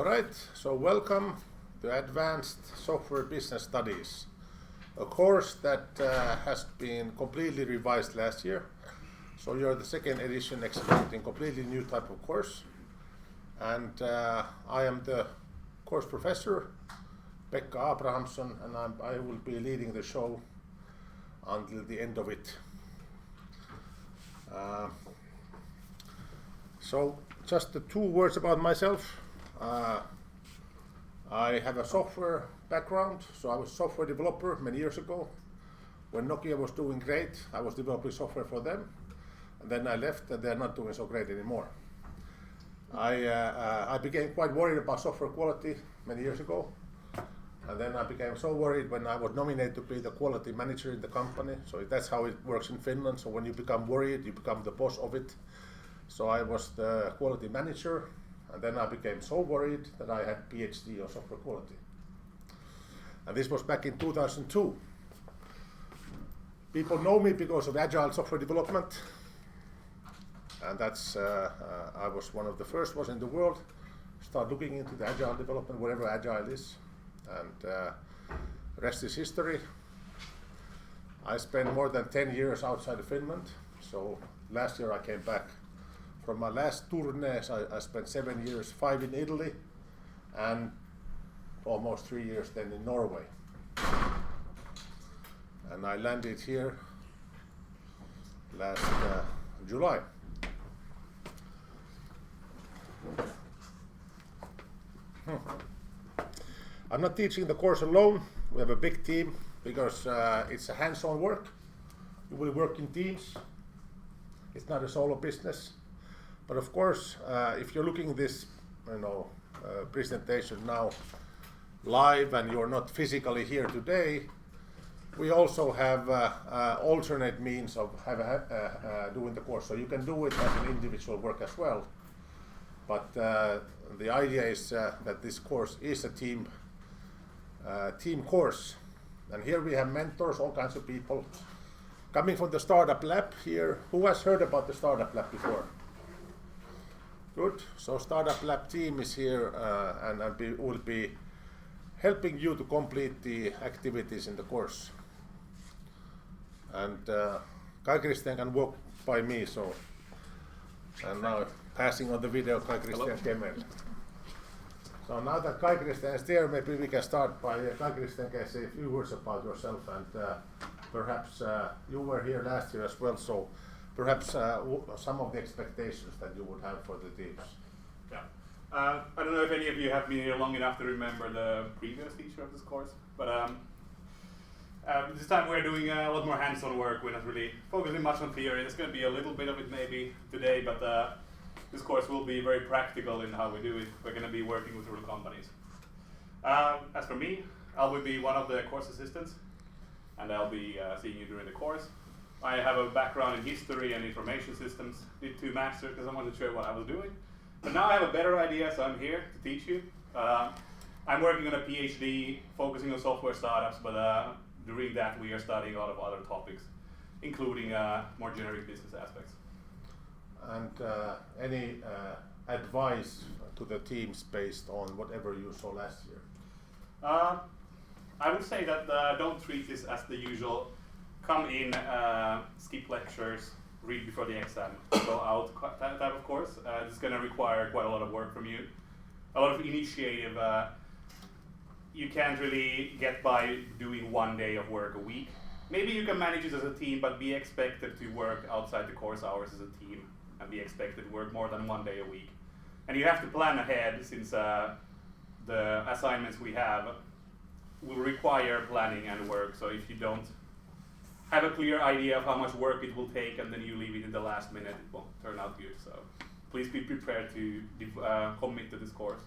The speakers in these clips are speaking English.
All right, so welcome to Advanced Software Business Studies, a course that has been completely revised last year. So you're the second edition experimenting completely new type of course. And I am the course professor, Pekka Abrahamsson, and I will be leading the show until the end of it. So just the 2 words about myself. I have a software background, so I was a software developer many years ago. When Nokia was doing great, I was developing software for them. And then I left and they're not doing so great anymore. I became quite worried about software quality many years ago. And then I became so worried when I was nominated to be the quality manager in the company. So that's how it works in Finland. So when you become worried, you become the boss of it. So I was the quality manager. And then I became so worried that I had PhD on software quality. And this was back in 2002. People know me because of agile software development. And that's, I was one of the first ones in the world to start looking into the agile development, whatever agile is. And the rest is history. I spent more than 10 years outside of Finland. So last year I came back. From my last tournees, I spent 7 years, 5 in Italy, and almost 3 years then in Norway. And I landed here last July. I'm not teaching the course alone. We have a big team because it's a hands-on work. You will work in teams. It's not a solo business. But of course, if you're looking at this, presentation now live and you're not physically here today, we also have alternate means of doing the course. So you can do it as an individual work as well. But the idea is that this course is a team course. And here we have mentors, all kinds of people. Coming from the Startup Lab here, who has heard about the Startup Lab before? Good. So Startup Lab team is here and will be helping you to complete the activities in the course. And Kai Christian can walk by me, so and now passing on the video Kai Christian Kemel. So now that Kai Christian is there, maybe we can start by Kai Christian can say a few words about yourself, and perhaps you were here last year as well, so perhaps some of the expectations that you would have for the teams. Yeah. I don't know if any of you have been here long enough to remember the previous teacher of this course, but this time we're doing a lot more hands-on work. We're not really focusing much on theory. There's going to be a little bit of it maybe today, but this course will be very practical in how we do it. We're going to be working with real companies. As for me, I will be one of the course assistants, and I'll be seeing you during the course. I have a background in history and information systems. Did 2 masters because I wanted to show you what I was doing. But now I have a better idea, so I'm here to teach you. I'm working on a PhD focusing on software startups, but during that we are studying a lot of other topics, including more generic business aspects. And any advice to the teams based on whatever you saw last year? I would say that don't treat this as the usual come in, skip lectures, read before the exam, go out type of course. It's going to require quite a lot of work from you, a lot of initiative. You can't really get by doing 1 day of work a week. Maybe you can manage it as a team, but be expected to work outside the course hours as a team and be expected to work more than 1 day a week. And you have to plan ahead since the assignments we have will require planning and work. So if you don't have a clear idea of how much work it will take and then you leave it in the last minute, it won't turn out good. So please be prepared to commit to this course.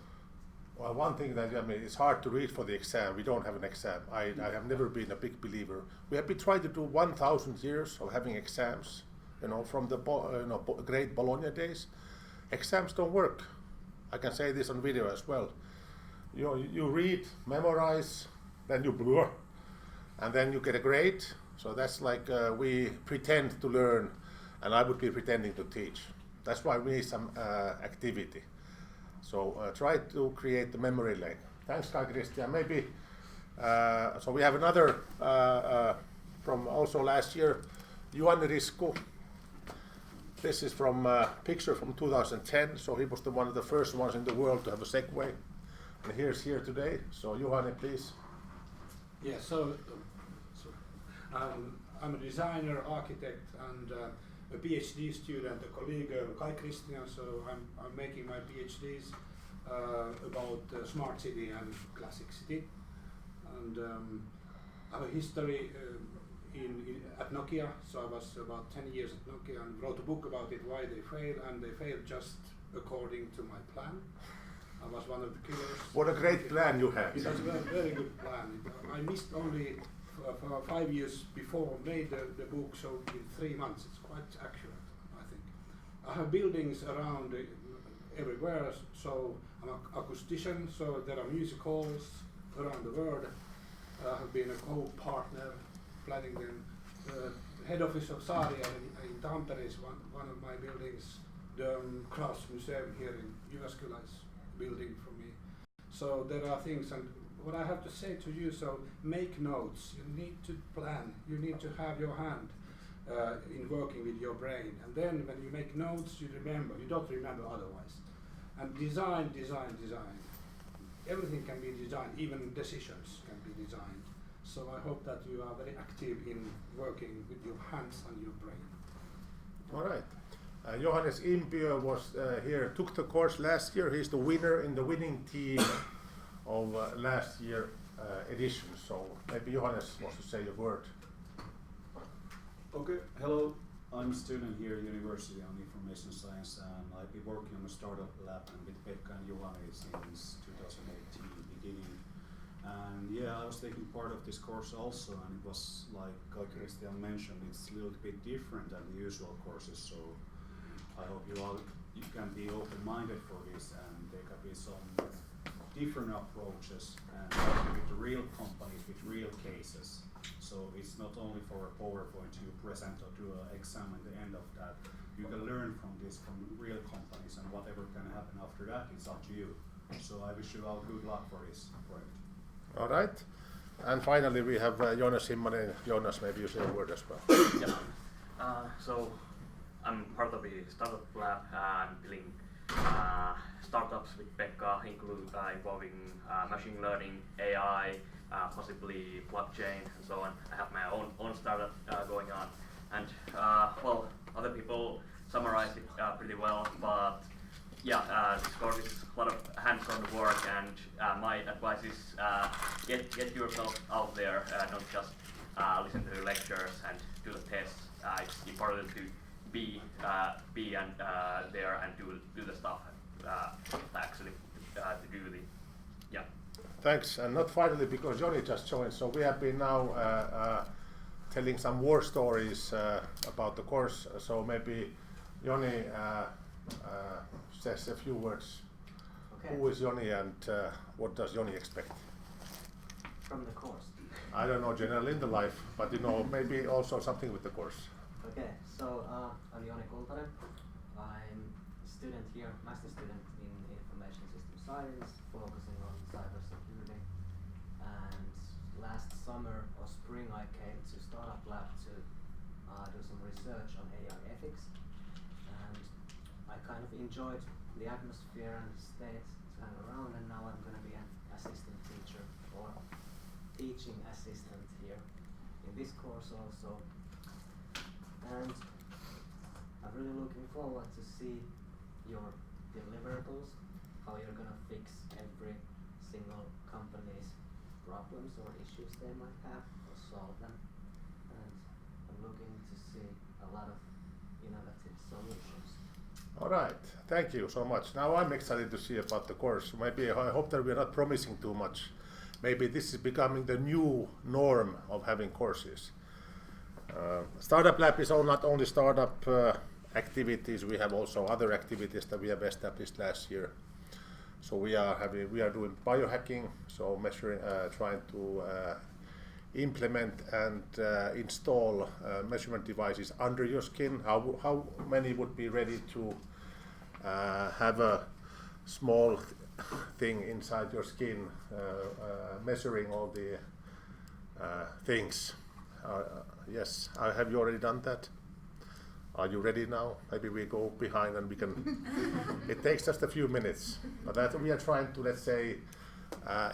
Well, one thing that, it's hard to read for the exam. We don't have an exam. I have never been a big believer. We have been trying to do 1,000 years of having exams, from the great Bologna days. Exams don't work. I can say this on video as well. You read, memorize, then you blur, and then you get a grade. So that's like we pretend to learn, and I would be pretending to teach. That's why we need some activity. So try to create the memory lane. Thanks, Kai Christian. Maybe so we have another from also last year, Juhani Risku. This is from a picture from 2010. So he was one of the first ones in the world to have a Segway, and here's here today. So Juhani, please. Yeah. I'm a designer, architect, and a PhD student, a colleague, Kai Christian. So I'm making my PhDs about smart city and classic city, and I have a history at Nokia. So I was about 10 years at Nokia and wrote a book about it, why they failed, and they failed just according to my plan. I was one of the killers. What a great plan you had. It was a very good plan. I missed only for 5 years before I made the book, so in 3 months it's quite accurate, I think. I have buildings around everywhere, so I'm an acoustician, so there are music halls around the world. I have been a co-partner planning them. The head office of Saaria in Tampere is one of my buildings. The Kraus Museum here in Jyväskylä is building for me. So there are things, and what I have to say to you, so make notes. You need to plan. You need to have your hand in working with your brain. And then when you make notes, you remember. You don't remember otherwise. And design. Everything can be designed, even decisions can be designed. So I hope that you are very active in working with your hands and your brain. All right. Johannes Impiö was here, took the course last year. He's the winner in the winning team of last year edition. So maybe Johannes wants to say a word. Okay, hello. I'm a student here at University on Information Science, and I've been working on a startup lab and with Pekka and Juhani since 2018 beginning. And yeah, I was taking part of this course also, and it was like Christian mentioned, it's a little bit different than the usual courses. So I hope you can be open-minded for this, and there can be some different approaches and with the real companies, with real cases. So it's not only for a PowerPoint you present or do an exam at the end of that. You can learn from this from real companies, and whatever can happen after that, it's up to you. So I wish you all good luck for this project. All right. And finally we have Jonas Himmanen. Jonas, maybe you say a word as well. Yeah. So I'm part of the startup lab and building startups with Pekka, involving machine learning, AI, possibly blockchain, and so on. I have my own startup going on, and well, other people summarize it pretty well. But yeah, this course is a lot of hands-on work, and my advice is get yourself out there. Don't just listen to the lectures and do the tests. It's important to be and there and do the stuff actually to do the Thanks, and not finally because Johnny just joined. So we have been now telling some war stories about the course. So maybe Johnny says a few words. Okay. Who is Johnny and what does Johnny expect? From the course. I don't know, generally in the life, but you know, maybe also something with the course. Okay, so I'm Joni Kultanen. I'm a student here, master student in information system science, focusing on cybersecurity. And last summer or spring I came to Startup Lab to do some research on AI ethics. And I kind of enjoyed the atmosphere and the state kind of around, and now I'm going to be an assistant teacher or teaching assistant here in this course also. And I'm really looking forward to see your deliverables, how you're gonna fix every single company's problems or issues they might have, or solve them. And I'm looking to see a lot of innovative solutions. All right, thank you so much. Now I'm excited to see about the course. Maybe I hope that we're not promising too much. Maybe this is becoming the new norm of having courses. Startup Lab is not only startup activities, we have also other activities that we have established last year. So we are doing biohacking, so trying to implement and install measurement devices under your skin. How many would be ready to have a small thing inside your skin, measuring all the things. Yes, have you already done that? Are you ready now? Maybe we go behind and we can. It takes just a few minutes, but that we are trying to, let's say,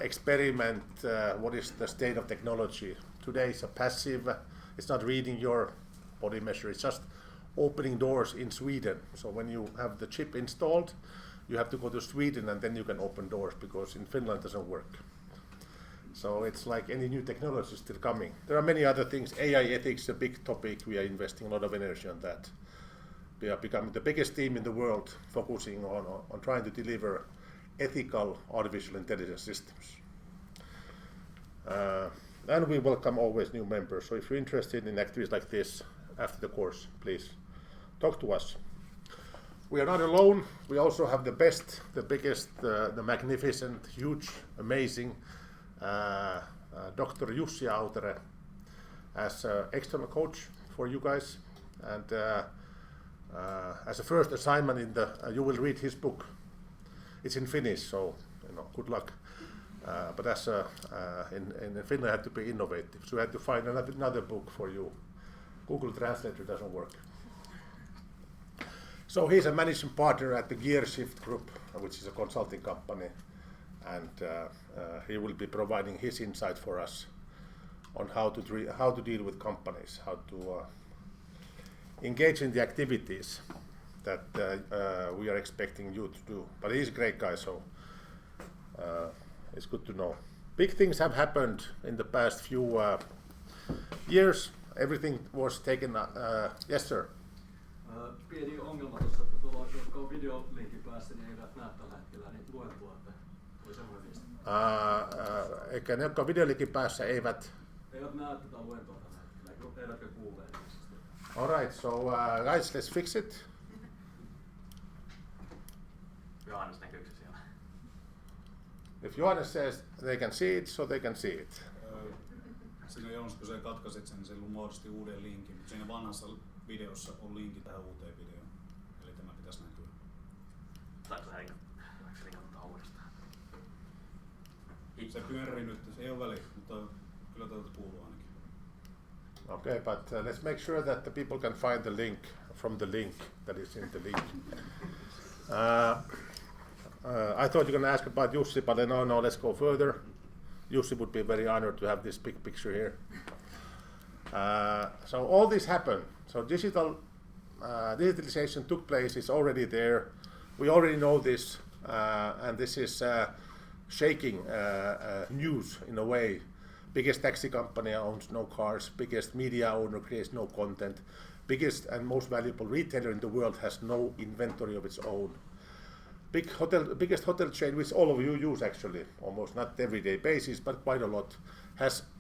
experiment what is the state of technology. Today it's a passive, it's not reading your body measure, it's just opening doors in Sweden. So when you have the chip installed, you have to go to Sweden and then you can open doors, because in Finland it doesn't work. So it's like any new technology is still coming. There are many other things. AI ethics is a big topic. We are investing a lot of energy on that. We are becoming the biggest team in the world focusing on trying to deliver ethical artificial intelligence systems. And we welcome always new members. So if you're interested in activities like this after the course, please talk to us. We are not alone. We also have the best, the biggest, the magnificent, huge, amazing Dr. Jussi Autere as external coach for you guys. And as a first assignment in the, you will read his book. It's in Finnish, so good luck. But as in Finland, I had to be innovative, so I had to find another book for you. Google Translator doesn't work. So he's a managing partner at the Gearshift Group, which is a consulting company, and he will be providing his insight for us on how to deal with companies, how to engage in the activities that we are expecting you to do. But he's a great guy, so it's good to know. Big things have happened in the past few years. Everything was taken. Yes, sir. Pieni ongelma tuossa, että tuolla, jotka on videolinkin päässä, niin eivät näe tällä hetkellä niin luentua, että oli semmoinen viesti. Eikä ne, jotka on videolinkin päässä, eivät näe tätä luentoa tällä hetkellä, eivätkä kuule. Alright, so guys, let's fix it. Johannes, näkyykö se siellä? If Johannes says they can see it, so they can see it. Siinä Joonas, kun sä katkasit sen, se muodosti uuden linkin, mutta siinä vanhassa videossa on linkki tähän uuteen videoon. Eli tämä pitäisi näkyä. Saanko se linkata uudestaan? Se pyörii nyt, se ei ole väliä, mutta kyllä täältä kuuluu ainakin. Okay, but let's make sure that the people can find the link from the link that is in the link. I thought you were going to ask about Jussi, but no, let's go further. Jussi would be very honored to have this big picture here. So all this happened. So digitalization took place, it's already there. We already know this, and this is shaking news in a way. Biggest taxi company owns no cars, biggest media owner creates no content, biggest and most valuable retailer in the world has no inventory of its own. Biggest hotel chain, which all of you use actually, almost not everyday basis, but quite a lot,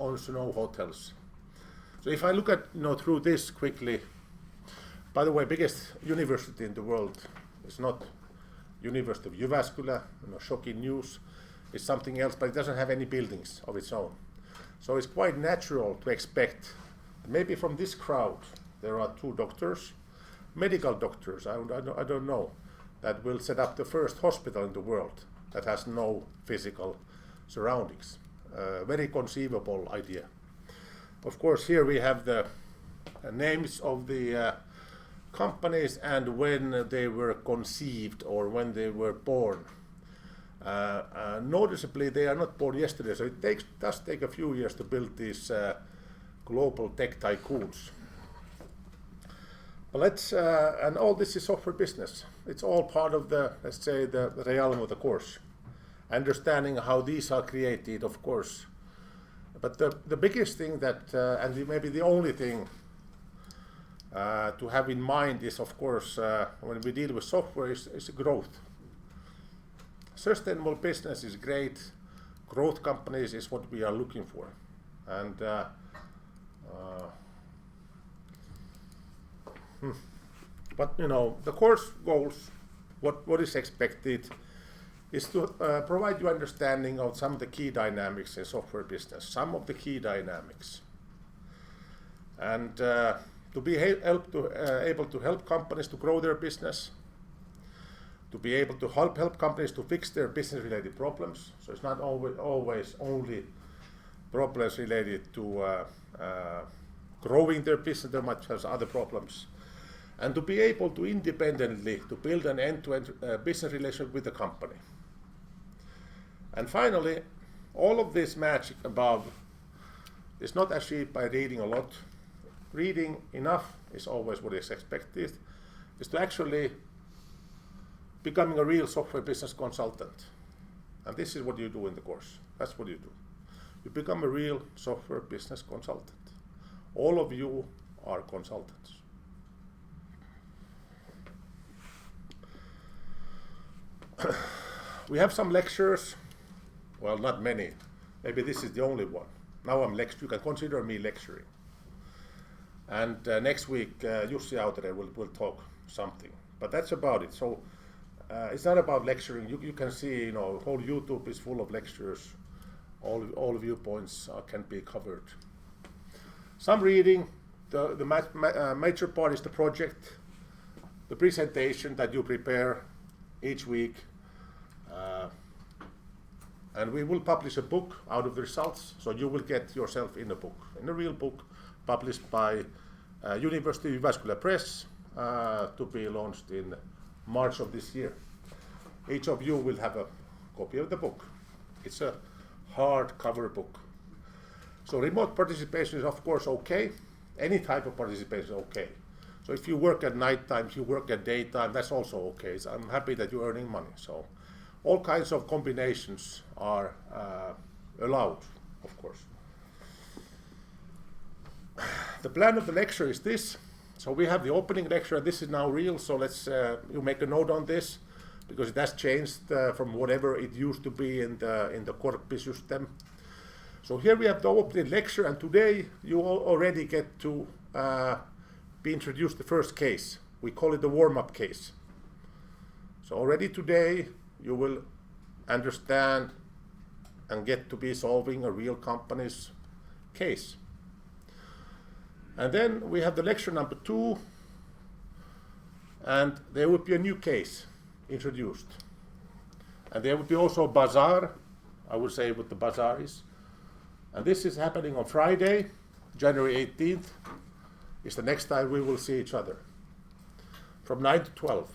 owns no hotels. So if I look at through this quickly, by the way, biggest university in the world is not University of Jyväskylä, shocking news, it's something else, but it doesn't have any buildings of its own. So it's quite natural to expect, maybe from this crowd, there are 2 doctors, medical doctors, I don't know, that will set up the first hospital in the world that has no physical surroundings. Very conceivable idea. Of course, here we have the names of the companies and when they were conceived or when they were born. Noticeably, they are not born yesterday, so it does take a few years to build these global tech tycoons. But and all this is software business. It's all part of the, let's say, the realm of the course. Understanding how these are created, of course. But the biggest thing that, and maybe the only thing to have in mind is, of course, when we deal with software, is growth. Sustainable business is great. Growth companies is what we are looking for. And but the course goals, what is expected, is to provide you understanding of some of the key dynamics in software business, some of the key dynamics, and to be able to help companies to grow their business, to be able to help companies to fix their business-related problems. So it's not always only problems related to growing their business, they might have other problems. And to be able to independently to build an end-to-end business relationship with the company. And finally, all of this magic above is not achieved by reading a lot. Reading enough is always what is expected. Is to actually becoming a real software business consultant. And this is what you do in the course. That's what you do. You become a real software business consultant. All of you are consultants. We have some lectures. Well, not many. Maybe this is the only one. Now I'm lecturing. You can consider me lecturing. And next week, Jussi Autere will talk something. But that's about it. So it's not about lecturing. You can see, you know, whole YouTube is full of lectures. All viewpoints can be covered. Some reading. The major part is the project, the presentation that you prepare each week. And we will publish a book out of the results, so you will get yourself in a book, in a real book, published by University of Jyväskylä Press, to be launched in March of this year. Each of you will have a copy of the book. It's a hardcover book. So remote participation is of course okay. Any type of participation is okay. So if you work at night time, if you work at daytime, that's also okay. So I'm happy that you're earning money. So all kinds of combinations are allowed, of course. The plan of the lecture is this. So we have the opening lecture. This is now real, so let's you make a note on this, because it has changed from whatever it used to be in the Korpi system. So here we have the opening lecture, and today you already get to be introduced to the first case. We call it the warm-up case. So already today you will understand and get to be solving a real company's case. And then we have the lecture number 2, and there will be a new case introduced. And there will be also a bazaar. I will say what the bazaar is. And this is happening on Friday, January 18th. Is the next time we will see each other, from 9 to 12.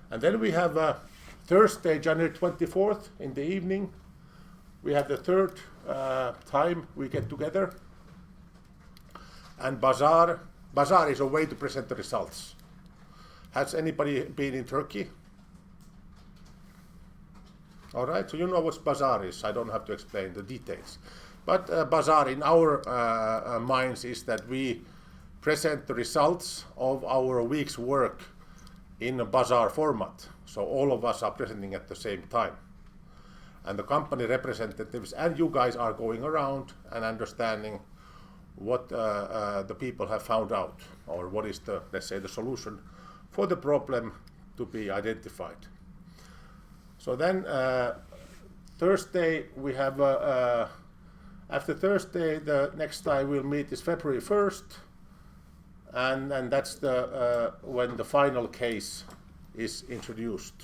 And then we have Thursday, January 24th in the evening. We have the third time we get together. And bazaar is a way to present the results. Has anybody been in Turkey? All right, so you know what bazaar is. I don't have to explain the details. But bazaar in our minds is that we present the results of our week's work in a bazaar format. So all of us are presenting at the same time. And the company representatives and you guys are going around and understanding what the people have found out, or what is the, let's say, the solution for the problem to be identified. So then Thursday we have, after Thursday the next time we'll meet is February 1st, and that's the when the final case is introduced.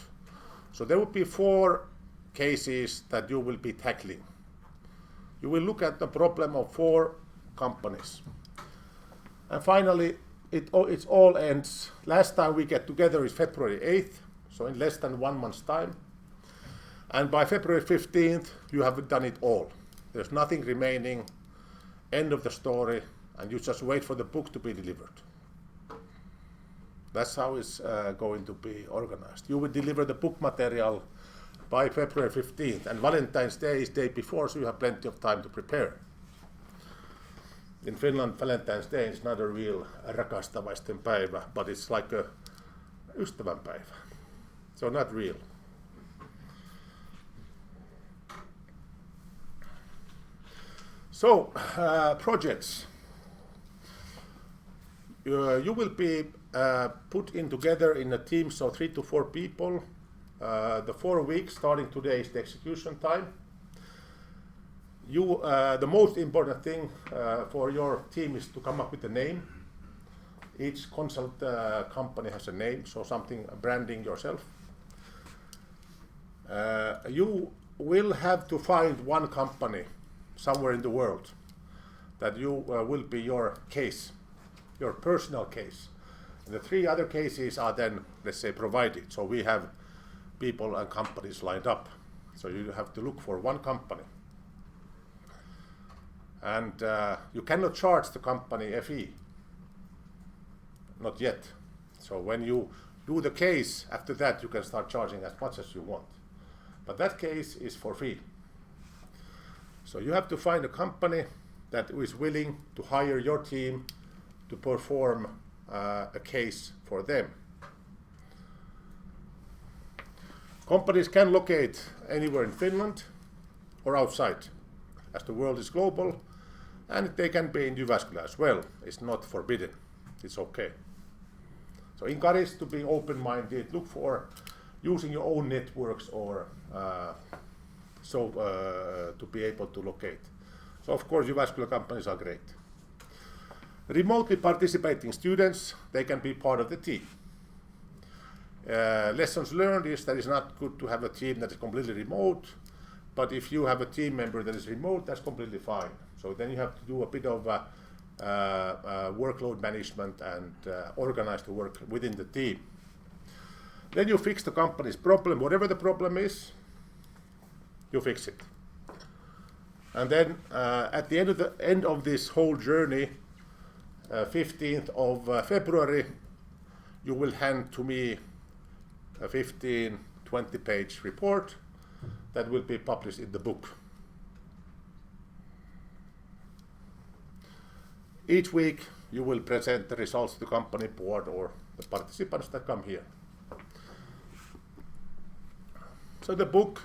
So there will be 4 cases that you will be tackling. You will look at the problem of 4 companies. And finally, it all ends. Last time we get together is February 8th, so in less than 1 month's time. And by February 15th, you have done it all. There's nothing remaining, end of the story, and you just wait for the book to be delivered. That's how it's going to be organized. You will deliver the book material by February 15th, and Valentine's Day is the day before, so you have plenty of time to prepare. In Finland, Valentine's Day is not a real rakastavaisten päivä, but it's like a ystävänpäivä. So not real. So, projects. You will be put in together in a teams of 3 to 4 people. The 4 weeks starting today is the execution time. The most important thing for your team is to come up with a name. Each consult company has a name, so something branding yourself. you will have to find one company somewhere in the world that you will be your case, your personal case. And the 3 other cases are then, let's say, provided. So we have people and companies lined up. So you have to look for one company. And you cannot charge the company a fee. Not yet. So when you do the case, after that you can start charging as much as you want. But that case is for free. So you have to find a company that is willing to hire your team to perform a case for them. Companies can locate anywhere in Finland or outside, as the world is global, and they can be in Jyväskylä as well. It's not forbidden. It's okay. So encourage to be open-minded. Look for using your own networks or to be able to locate. So of course, Jyväskylä companies are great. Remotely participating students, they can be part of the team. Lessons learned is that it's not good to have a team that is completely remote, but if you have a team member that is remote, that's completely fine. So then you have to do a bit of workload management and organize the work within the team. Then you fix the company's problem, whatever the problem is, you fix it. And then at the end of this whole journey, 15th of February, you will hand to me a 15-20 page report that will be published in the book. Each week you will present the results to the company board or the participants that come here. So the book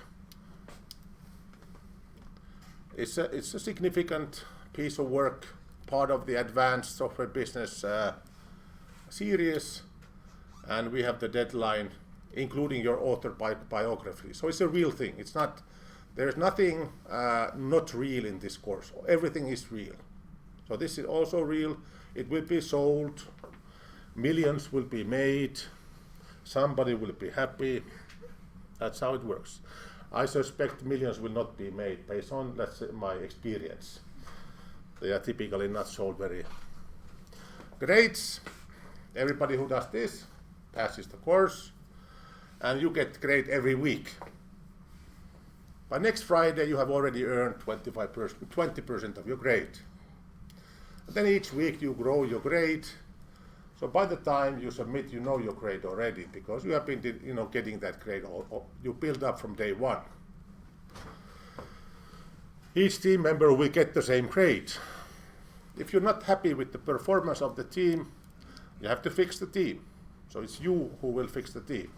it's a significant piece of work, part of the advanced software business series, and we have the deadline including your author biography. So it's a real thing. It's not, there's nothing not real in this course. Everything is real. So this is also real. It will be sold. Millions will be made. Somebody will be happy. That's how it works. I suspect millions will not be made based on, let's say, my experience. They are typically not sold very grades. Everybody who does this passes the course, and you get grade every week. By next Friday, you have already earned 20% of your grade. And then each week you grow your grade. So by the time you submit, you know your grade already, because you have been, getting that grade. You build up from day one. Each team member will get the same grade. If you're not happy with the performance of the team, you have to fix the team. So it's you who will fix the team.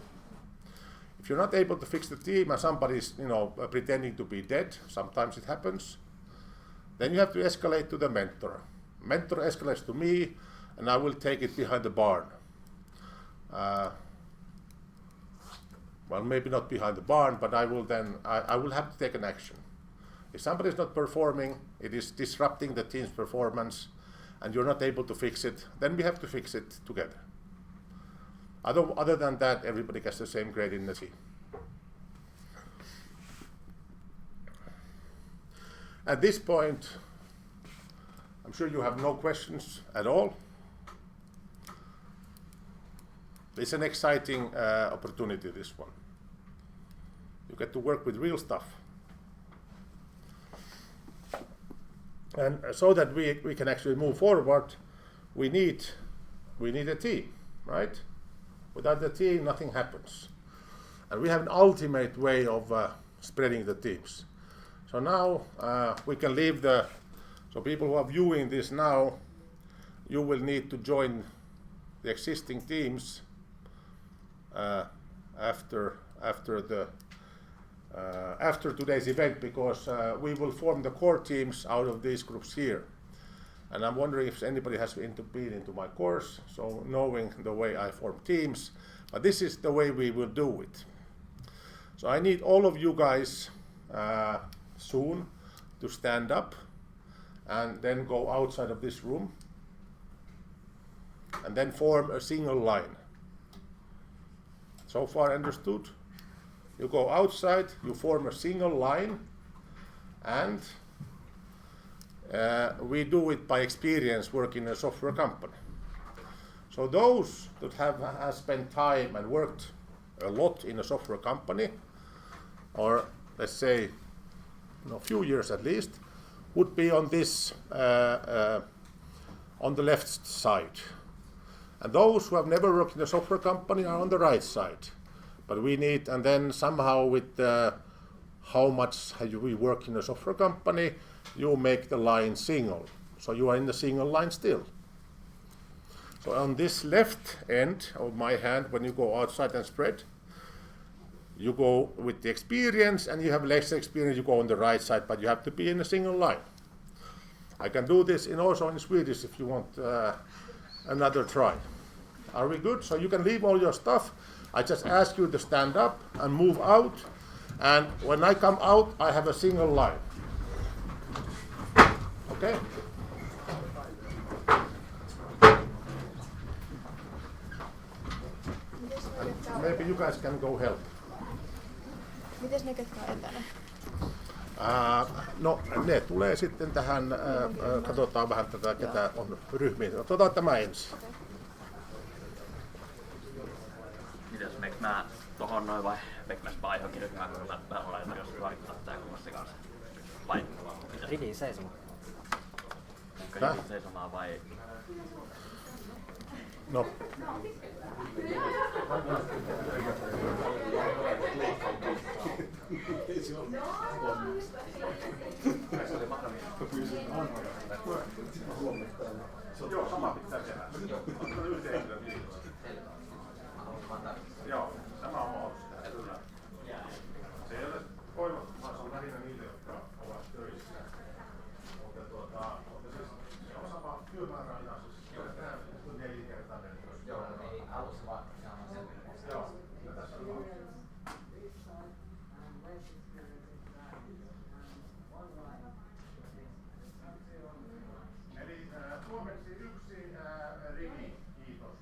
If you're not able to fix the team and somebody's, pretending to be dead, sometimes it happens, then you have to escalate to the mentor. Mentor escalates to me, and I will take it behind the barn. Well, maybe not behind the barn, but I will have to take an action. If somebody is not performing, it is disrupting the team's performance, and you're not able to fix it, then we have to fix it together. Other than that, everybody gets the same grade in the team. At this point, I'm sure you have no questions at all. It's an exciting opportunity, this one. You get to work with real stuff. And so that we can actually move forward, we need a team, right? Without the team, nothing happens. And we have an ultimate way of spreading the teams. So now we can leave so people who are viewing this now, you will need to join the existing teams after today's event, because we will form the core teams out of these groups here. And I'm wondering if anybody has been into my course, so knowing the way I form teams, but this is the way we will do it. So I need all of you guys soon to stand up and then go outside of this room and then form a single line. So far understood? You go outside, you form a single line, and we do it by experience working in a software company. So those that have spent time and worked a lot in a software company, or let's say a few years at least, would be on this on the left side. And those who have never worked in a software company are on the right side. But we need, and then somehow with how much we work in a software company, you make the line single. So you are in the single line still. So on this left end of my hand, when you go outside and spread, you go with the experience, and you have less experience, you go on the right side, but you have to be in a single line. I can do this also in Swedish if you want another try. Are we good? So you can leave all your stuff. I just ask you to stand up and move out, and when I come out, I have a single line. Okay? And maybe you guys can go help. Mites ne, ketkä on etänä? No, ne tulee sitten tähän, katsotaan vähän tätä, ketä on ryhmiin. Otetaan tämä ensin. Okay. Mitäs, meikö mä tohon noin vai meikö mä spaa johonkin ryhmään, kun mä olen jos suorittaa tää kummassa kanssa? Vai mitäs? Riviin seisomaan. Onko riviin seisomaan vai? No. Joo, sama pitää tehdä. Joo, tämä on mahdollista. Kyllä. Se ei ole voimakkaan, se on lähinnä niille, jotka ovat töissä. Mutta siis se on sama työmäärä aina, siis tämä on 4-kertainen. Joo, ei alussa vaan sen. Joo, ja tässä on eli suomeksi yksi rivi, kiitos.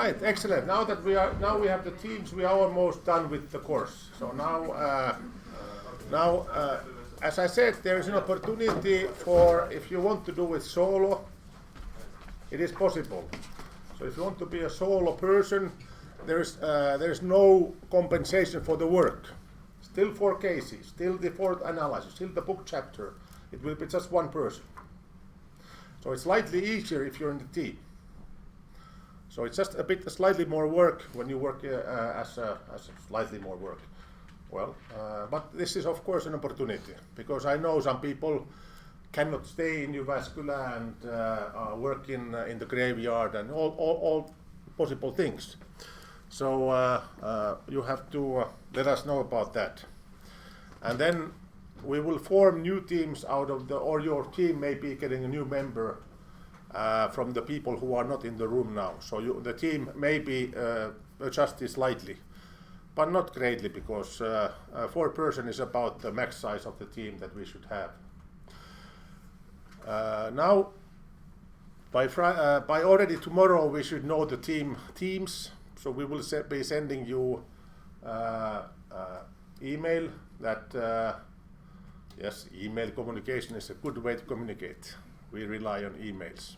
right, excellent. Now that we have the teams, we are almost done with the course. So now, as I said, there is an opportunity for, if you want to do it solo, it is possible. So if you want to be a solo person, there's no compensation for the work. Still 4 cases, still the 4th analysis, still the book chapter. It will be just one person. So it's slightly easier if you're in the team. So it's just slightly more work when you work as slightly more work. Well, but this is of course an opportunity, because I know some people cannot stay in Jyväskylä and work in the graveyard and all possible things. So you have to let us know about that. And then we will form new teams out of or your team may be getting a new member from the people who are not in the room now. So the team may be adjusted slightly, but not greatly, because 4 person is about the max size of the team that we should have. Now, by already tomorrow, we should know the teams. So we will be sending you email that, yes, email communication is a good way to communicate. We rely on emails.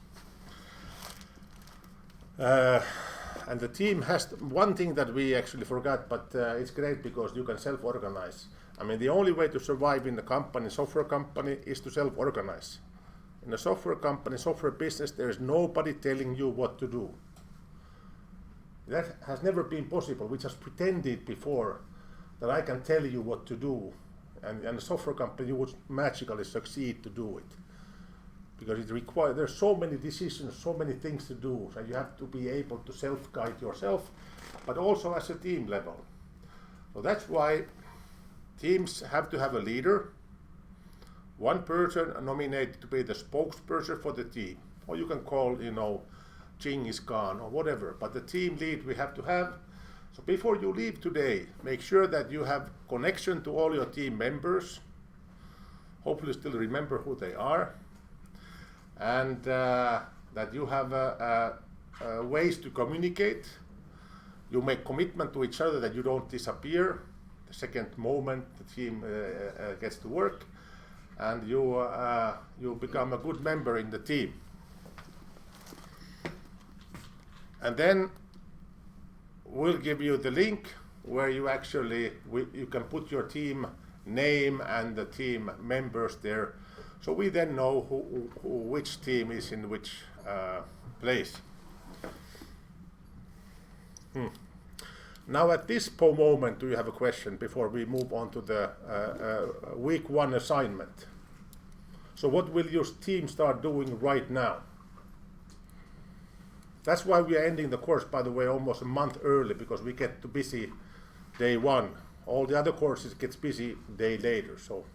And the team has one thing that we actually forgot, but it's great because you can self-organize. I mean, the only way to survive in the company, software company, is to self-organize. In a software company, software business, there is nobody telling you what to do. That has never been possible. We just pretended before that I can tell you what to do, and a software company, you would magically succeed to do it. Because it requires, there's so many decisions, so many things to do, so you have to be able to self-guide yourself, but also as a team level. So that's why teams have to have a leader, one person nominated to be the spokesperson for the team, or you can call, Genghis Khan or whatever, but the team lead we have to have. So before you leave today, make sure that you have connection to all your team members, hopefully still remember who they are, and that you have ways to communicate. You make commitment to each other that you don't disappear the second moment the team gets to work, and you become a good member in the team. And then we'll give you the link where you actually you can put your team name and the team members there, so we then know which team is in which place. Now at this moment, do you have a question before we move on to the week 1 assignment? So what will your team start doing right now? That's why we are ending the course, by the way, almost a month early, because we get too busy day 1. All the other courses gets busy day later, so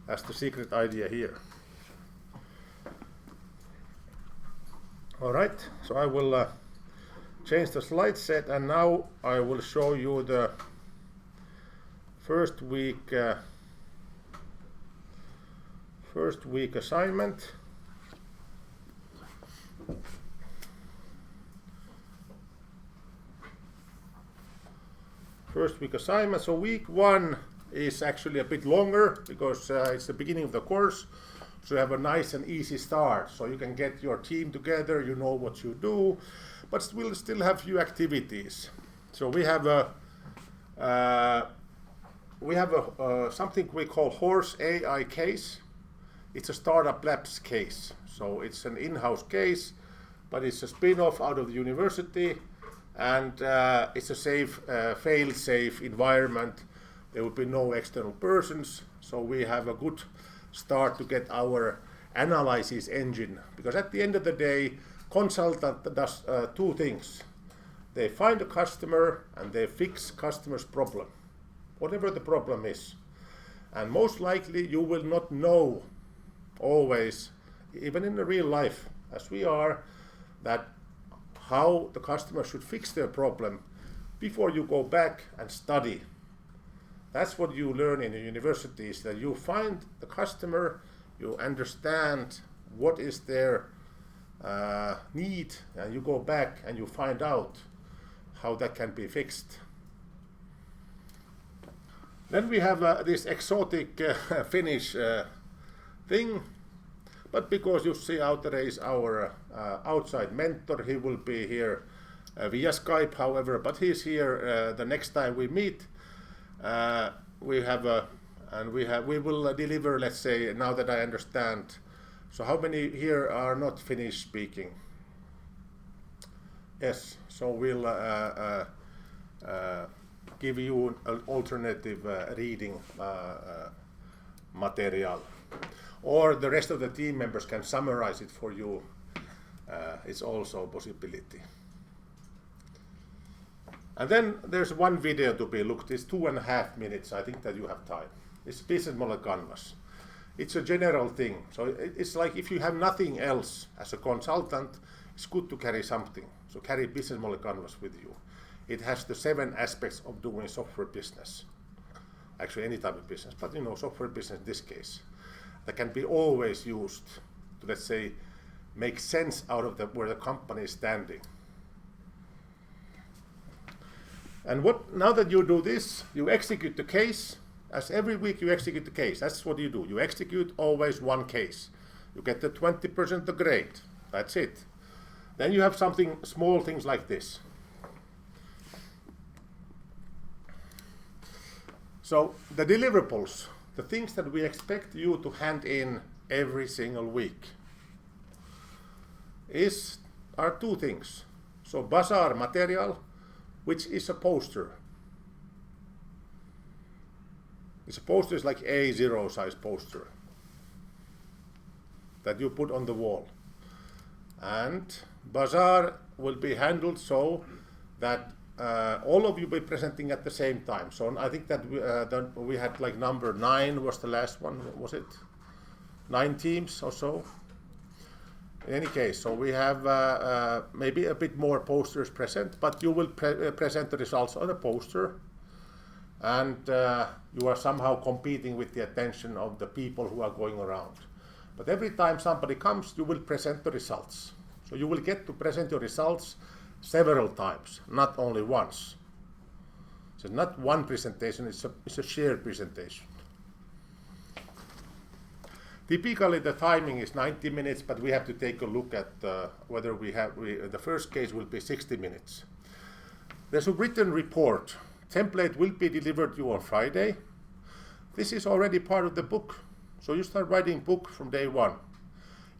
that's the secret idea here. All right, so I will change the slide set, and now I will show you the first week assignment. First week assignment. So week 1 is actually a bit longer because it's the beginning of the course. So you have a nice and easy start. So you can get your team together, you know what you do, but we'll still have few activities. So we have something we call Horse AI case. It's a startup labs case. So it's an in-house case, but it's a spin-off out of the university. And it's a safe, fail-safe environment. There will be no external persons, so we have a good start to get our analysis engine. Because at the end of the day, consultant does 2 things. They find a customer and they fix customer's problem, whatever the problem is. And most likely you will not know always, even in the real life, as we are, that how the customer should fix their problem before you go back and study. That's what you learn in the universities, that you find the customer, you understand what is their need, and you go back and you find out how that can be fixed. Then we have this exotic Finnish thing, but because Jussi Autere is our outside mentor, he will be here via Skype, however, but he's here the next time we meet. We will deliver, let's say, now that I understand. So how many here are not Finnish speaking? Yes, so we'll give you an alternative reading material. Or the rest of the team members can summarize it for you. It's also a possibility. And then there's one video to be looked. It's 2.5 minutes. I think that you have time. It's business model canvas. It's a general thing. So it's like if you have nothing else as a consultant, it's good to carry something. So carry business model canvas with you. It has the 7 aspects of doing software business. Actually, any type of business, but you know, software business in this case, that can be always used to, let's say, make sense out of where the company is standing. And now that you do this, you execute the case. As every week you execute the case. That's what you do. You execute always one case. You get the 20% the grade. That's it. Then you have something, small things like this. So the deliverables, the things that we expect you to hand in every single week, are 2 things. So bazaar material, which is a poster. This poster is like A0 size poster that you put on the wall. And bazaar will be handled so that all of you be presenting at the same time. So I think that we had like number 9 was the last one, was it? 9 teams or so. In any case, so we have maybe a bit more posters present, but you will present the results on a poster, and you are somehow competing with the attention of the people who are going around. But every time somebody comes, you will present the results. So you will get to present your results several times, not only once. So not one presentation, it's a shared presentation. Typically the timing is 90 minutes, but we have to take a look at whether the first case will be 60 minutes. There's a written report. Template will be delivered to you on Friday. This is already part of the book. So you start writing book from day 1.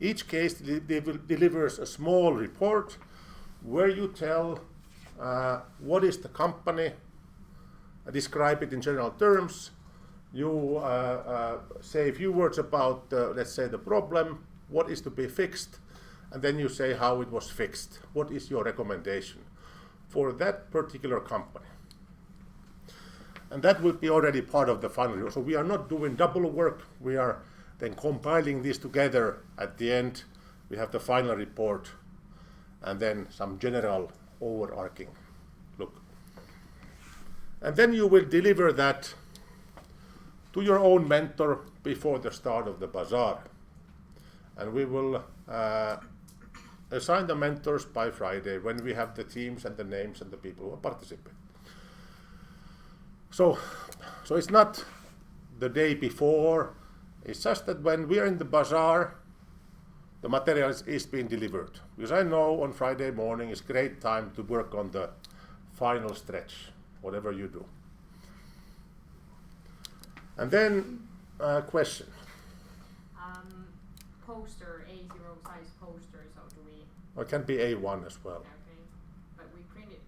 Each case delivers a small report where you tell what is the company, describe it in general terms. You say a few words about, let's say, the problem, what is to be fixed, and then you say how it was fixed. What is your recommendation for that particular company? And that will be already part of the final. So we are not doing double work. We are then compiling this together. At the end, we have the final report, and then some general overarching look. And then you will deliver that to your own mentor before the start of the bazaar. And we will assign the mentors by Friday when we have the teams and the names and the people who participate. So it's not the day before, it's just that when we are in the bazaar, the material is being delivered. Because I know on Friday morning is great time to work on the final stretch, whatever you do. And then question. Poster, A0 size poster, so do we? Or it can be A1 as well. Okay, but we print it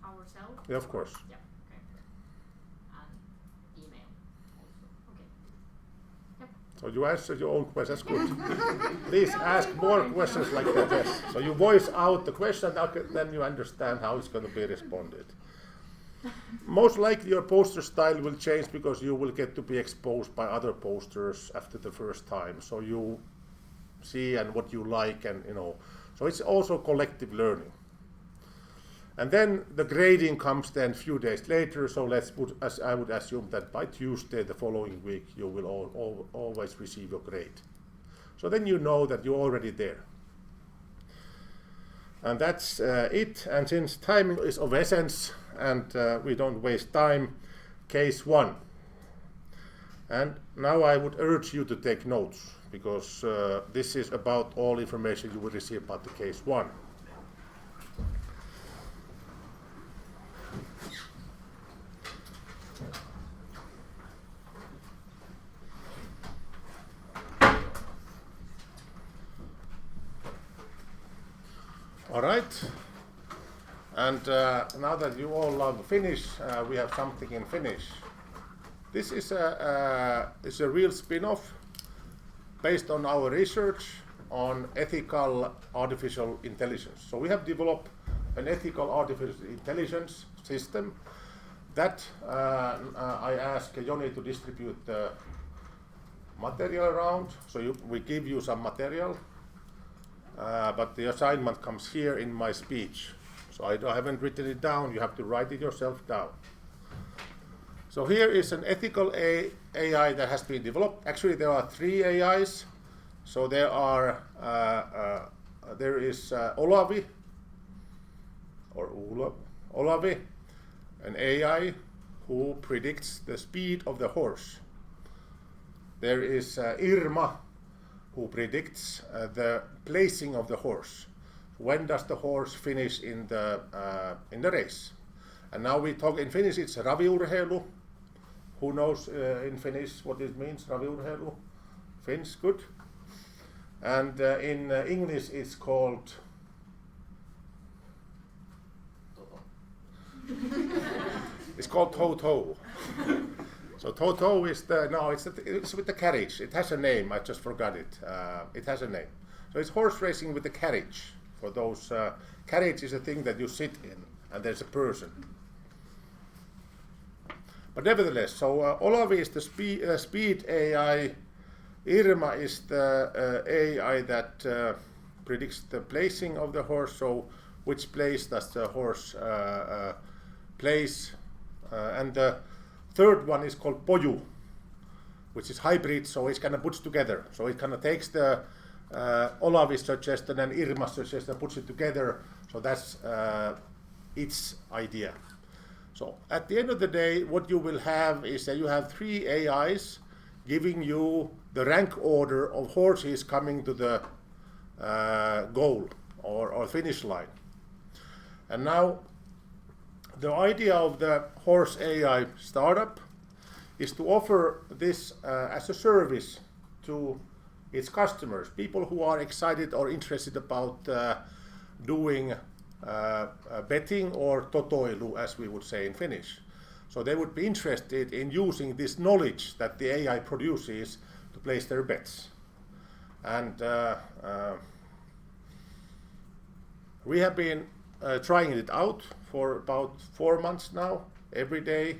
ourselves? Yeah, of course. Yeah, okay. And email also, okay. Yep. So you answered your own question, that's good. Please ask more questions like that, yes. So you voice out the question, then you understand how it's going to be responded. Most likely your poster style will change because you will get to be exposed by other posters after the first time. So you see and what you like, and so it's also collective learning. And then the grading comes then a few days later. So I would assume that by Tuesday the following week you will always receive your grade. So then you know that you're already there. And that's it. And since time is of essence and we don't waste time, case 1. And now I would urge you to take notes, because this is about all information you will receive about the case 1. All right, and now that you all love Finnish, we have something in Finnish. This is a real spin-off based on our research on ethical artificial intelligence. So we have developed an ethical artificial intelligence system that I ask Joni to distribute the material around. So we give you some material. But the assignment comes here in my speech. So I haven't written it down, you have to write it yourself down. So here is an ethical AI that has been developed. Actually there are 3 AIs. So there is Olavi, or Olavi, an AI who predicts the speed of the horse. There is Irma, who predicts the placing of the horse. When does the horse finish in the race? And now we talk in Finnish, it's raviurheilu. Who knows in Finnish what it means, raviurheilu? Finns, good. And in English it's called it's called Toto. So Toto is it's with the carriage. It has a name. I just forgot it. It has a name. So it's horse racing with the carriage. For those, carriage is a thing that you sit in, and there's a person. But nevertheless, so Olavi is the speed AI. Irma is the AI that predicts the placing of the horse. So which place does the horse place? And the third one is called Poju, which is hybrid, so it kind of puts together. So it kind of takes the Olavi's suggestion and Irma's suggestion and puts it together. So that's its idea. So at the end of the day, what you will have is that you have 3 AIs giving you the rank order of horses coming to the goal or finish line. And now the idea of the horse AI startup is to offer this as a service to its customers, people who are excited or interested about doing betting or totoilu, as we would say in Finnish. So they would be interested in using this knowledge that the AI produces to place their bets. And we have been trying it out for about 4 months now. Every day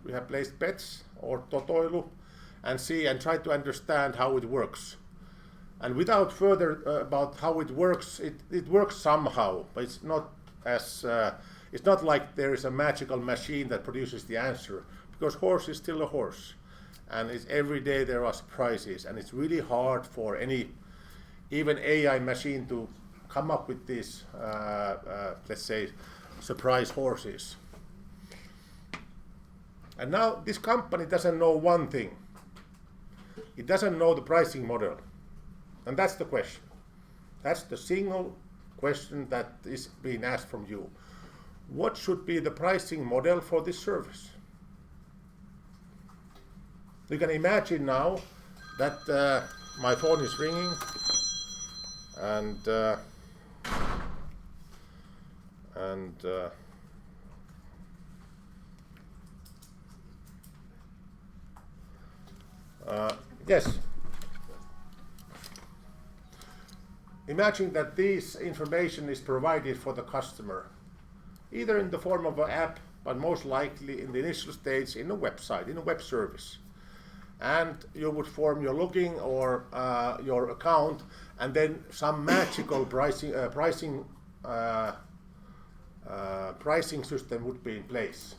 we have placed bets or totoilu and try to understand how it works. And without further about how it works, it works somehow, but it's not as it's not like there is a magical machine that produces the answer, because horse is still a horse, and it's every day there are surprises, and it's really hard for even AI machine to come up with these let's say surprise horses. And now this company doesn't know one thing. It doesn't know the pricing model. And that's the question. That's the single question that is being asked from you. What should be the pricing model for this service? You can imagine now that my phone is ringing and yes. Imagine that this information is provided for the customer, either in the form of an app, but most likely in the initial stage in a website, in a web service. And you would form your login or your account, and then some magical pricing system would be in place.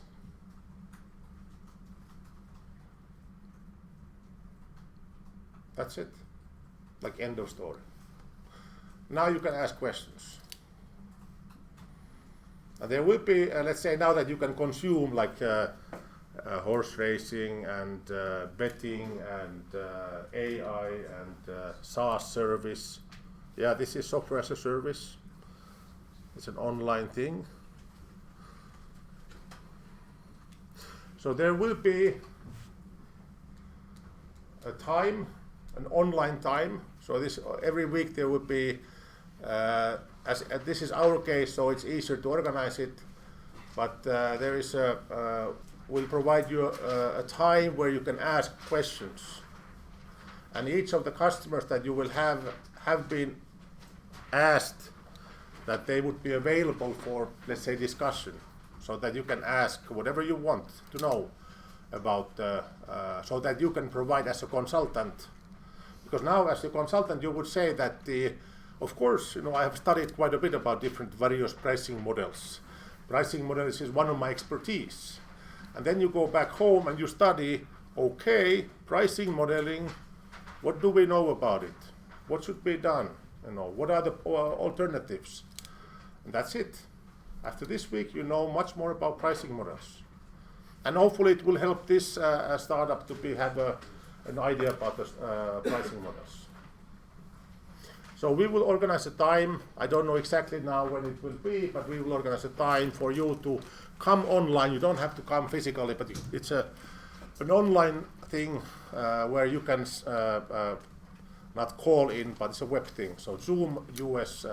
That's it. Like end of story. Now you can ask questions. There will be, let's say now that you can consume like horse racing and betting and AI and SaaS service. Yeah, this is software as a service. It's an online thing. So there will be a time, an online time. So this every week there will be, as this is our case, so it's easier to organize it. But there is we'll provide you a time where you can ask questions, and each of the customers that you will have been asked that they would be available for, let's say, discussion, so that you can ask whatever you want to know about, so that you can provide as a consultant. Because now as a consultant you would say that of course, I have studied quite a bit about different various pricing models. Pricing models is one of my expertise. And then you go back home and you study, okay, pricing modeling, what do we know about it? What should be done? What are the alternatives? And that's it. After this week, you know much more about pricing models. And hopefully it will help this startup to have an idea about the pricing models. So we will organize a time. I don't know exactly now when it will be, but we will organize a time for you to come online. You don't have to come physically, but it's an online thing where you can not call in, but it's a web thing. So Zoom US,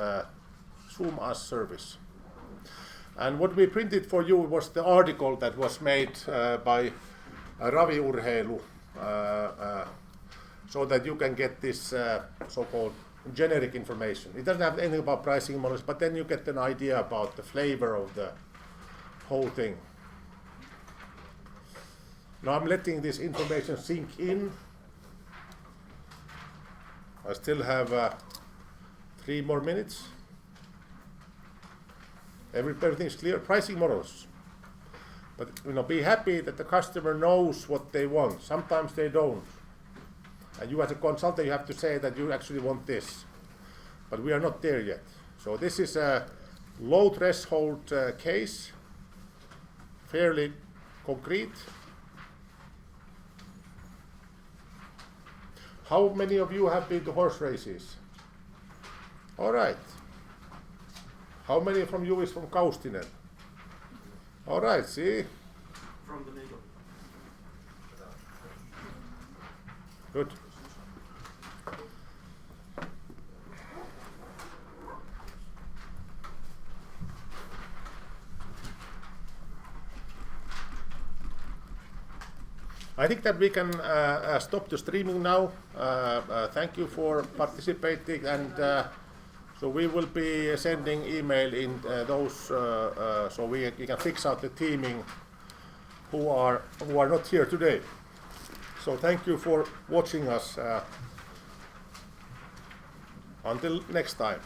Zoom as service. And what we printed for you was the article that was made by Ravi Urheilu, so that you can get this so-called generic information. It doesn't have anything about pricing models, but then you get an idea about the flavor of the whole thing. Now I'm letting this information sink in. I still have 3 more minutes. Everything's clear. Pricing models. But be happy that the customer knows what they want. Sometimes they don't. And you as a consultant, you have to say that you actually want this. But we are not there yet. So this is a low threshold case, fairly concrete. How many of you have been to horse races? All right. How many from you is from Kaustinen? All right, see? From the middle. Good. I think that we can stop the streaming now. Thank you for participating, and so we will be sending email in those, so we can fix out the teaming who are not here today. So thank you for watching us. Until next time.